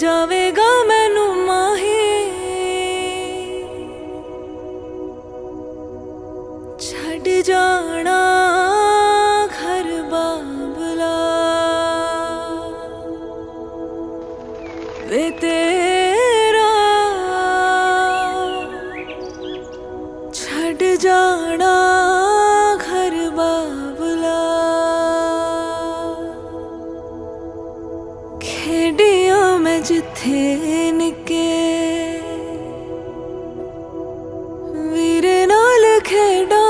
जावेगा मैनू माही छड़ जाना घर बाबला वे तेरा छड़ जाना घर बाबला खेडिया मैं जिथे निके वीरे नाल खेडा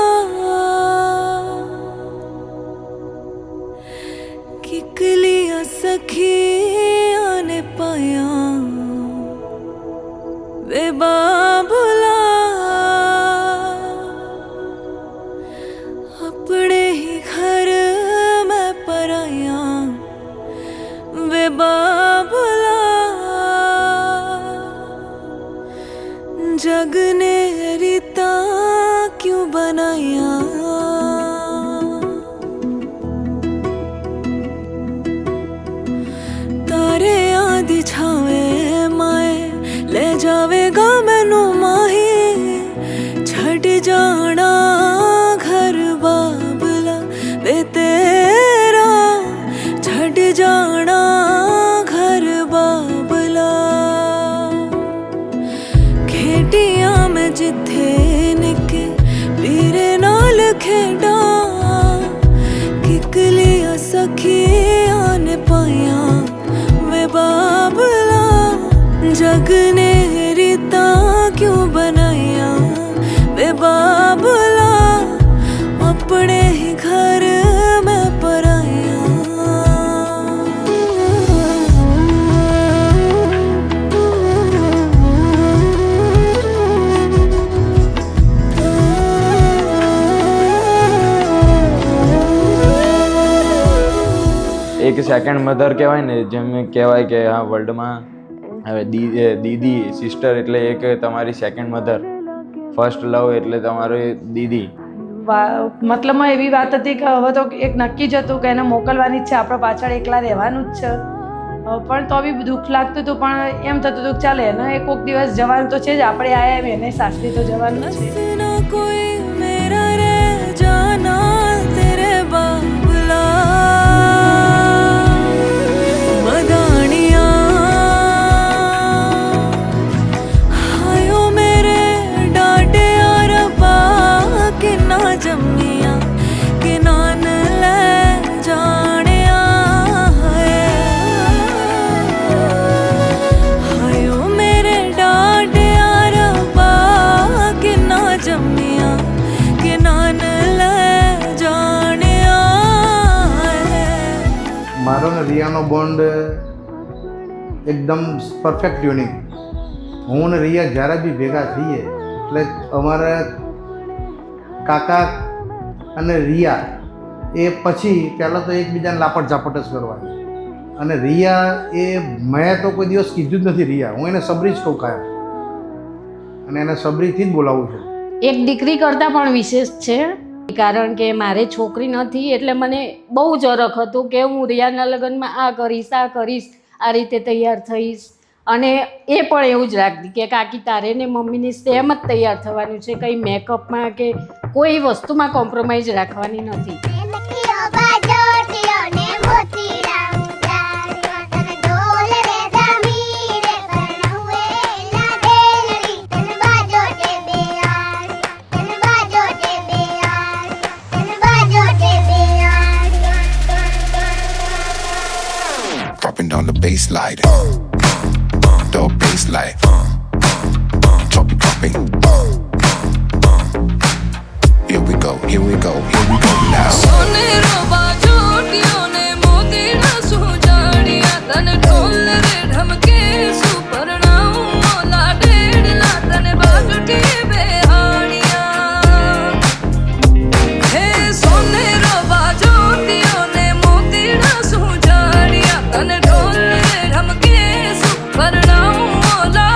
किकलियां सखियां ने पाया वे बाबुला अपने ही घर में पराया वे बाबुला जग ने रीता क्यों बनाया तारे आदि छावे माए ले जावेगा मैनू माही छड़ जाना घर बाबला वे तेरा छड़ जाना घर बाबला खेडिया मैं जिथे निके वीरे नाल खेडा किकलियां सखियां ने पाया वे बाबला जग ने रीता क्यों बनाया वे बाबला अपने ही घर में पराया एक सेकंड मदर कहेवाय ने जेम कहेवाय के हाँ वर्ल्ड में હવે દીદી સિસ્ટર એટલે એક તમારી સેકન્ડ મધર ફર્સ્ટ લવ એટલે તમારી દીદી મતલબમાં એવી વાત હતી કે હવે તો એક નક્કી જ હતું કે એને મોકલવાની જ છે આપણે પાછળ એકલા રહેવાનું જ છે પણ તો બી દુઃખ લાગતું હતું પણ એમ થતું હતું કે ચાલે એને એક કોઈક દિવસ જવાનું તો છે જ આપણે આયા એને સાસરી તો જવાનું જ છે ना कोई मेरा रह जाना तेरे बाबला मदानिया हायो मेरे डाटे अरबा कि ना जम्मिया कि नान ले जानिया हायो मेरे डाटे अरबा कि ना जम्मिया कि नान ले जानिया મારો ને રિયાનો બોન્ડ એકદમ પરફેક્ટ ટ્યુનિંગ હું ને રિયા જ્યારે બી ભેગા થઈએ એટલે અમારા કાકા અને રિયા એ પછી પહેલાં તો એકબીજાને લાપટ ઝાપટ જ કરવાની અને રિયા એ મેં તો કોઈ દિવસ કીધું જ નથી રિયા હું એને સબરી જ કહું કાયમ અને એને સબરીથી જ બોલાવું છું એક દીકરી કરતાં પણ વિશેષ છે કારણ કે મારે છોકરી નથી એટલે મને બહુ જ અરખ હતું કે હું રિયાના લગ્નમાં આ કરીશ આ રીતે તૈયાર થઈશ અને એ પણ એવું જ રાખતી કે કાકી તારે ને મમ્મીની સેમ જ તૈયાર થવાનું છે કંઈ મેકઅપમાં કે કોઈ વસ્તુમાં કોમ્પ્રોમાઇઝ રાખવાની નથી Dropping down the bass line, the bass line, dropping. Here we go now. सोने रोबा चोटियों ने मोती न सुजाड़िया तन ढोल रे ढमके सुपरनाऊ मोला डेढ़ला तन बाजुटी बेहानिया हे सोने रोबा चोटियों ने मोती न सुजाड़िया तन ढोल रे ढमके सुपरनाऊ मोला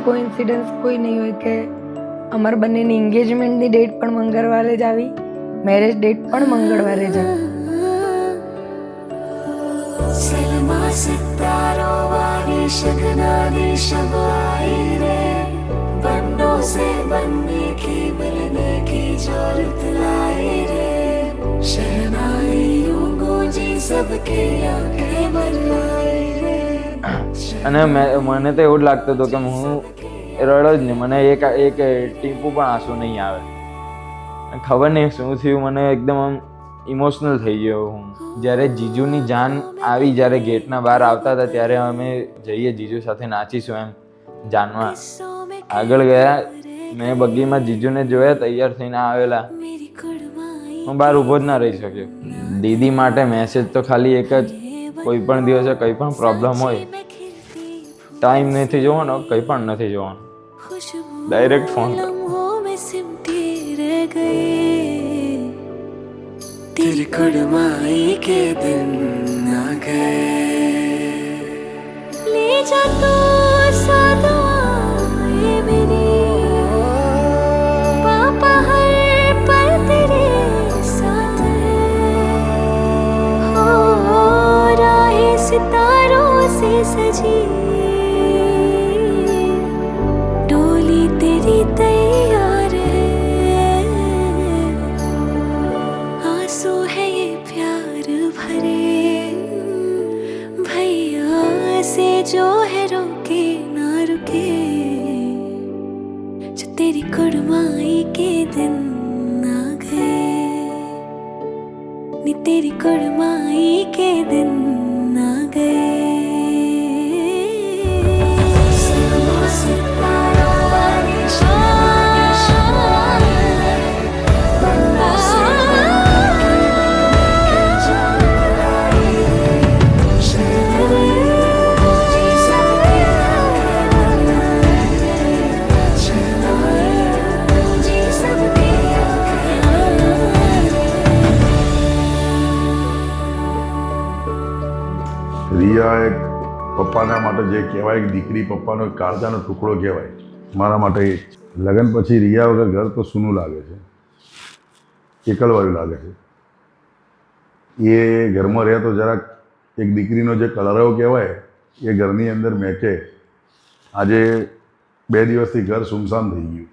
કોઇન્સિડન્સ કોઈ નહીં હોય કે અમારા બંનેની એન્ગેજમેન્ટની ડેટ પણ મંગળવારે જ આવી, મેરેજ ડેટ પણ મંગળવારે જ આવી. સલમા સિતારો વાળી શગનાની શબ આઈ રે, बन्नों से बनने की मिलने की जरूरत लाई रे, शहनाइयों गूंजी सबकी आंखें बरलाई रे. અને મને તો એવું જ લાગતું હતું કે હું રડો જ નહીં, મને એક ટીપું પણ આંસુ નહીં આવે. ખબર નહીં શું થયું, મને એકદમ આમ ઇમોશનલ થઈ ગયો હું. જ્યારે જીજુની જાન આવી, જ્યારે ગેટના બહાર આવતા હતા ત્યારે અમે જઈએ જીજુ સાથે નાચીશું એમ જાનમાં આગળ ગયા. મેં બગીમાં જીજુને જોયા તૈયાર થઈને આવેલા, હું બહાર ઊભો જ ના રહી શક્યો. દીદી માટે મેસેજ તો ખાલી એક જ, કોઈ પણ દિવસે કંઈ પણ પ્રોબ્લેમ હોય, ટાઈમ નથી જોવાનો, કંઈ પણ નથી જોવાનું, ડાયરેક્ટ ફોન કરો. तेरी कुड़माई के दिन आ गए, ले जा तो साथ आए मेरे पापा, हर पल तेरे साथ है, हो राहे सितारों से सजी डोली तेरी तैयार है, आंसू है ये प्यार भरे भैया से जो है रोके ना रुके, जो तेरी कुड़माई के दिन आ गए, नी तेरी कुड़माई के दिन आ गए. રિયા એક પપ્પાના માટે જે કહેવાય કે દીકરી પપ્પાનો એક કાળજાનો ટુકડો કહેવાય, મારા માટે એ જ. લગ્ન પછી રિયા વગર ઘર તો સૂનું લાગે છે, એકલવાયું લાગે છે. એ ઘરમાં રહે તો જરાક એક દીકરીનો જે કલરવ કહેવાય એ ઘરની અંદર મેકે. આજે 2 દિવસથી ઘર સુમસામ થઈ ગયું.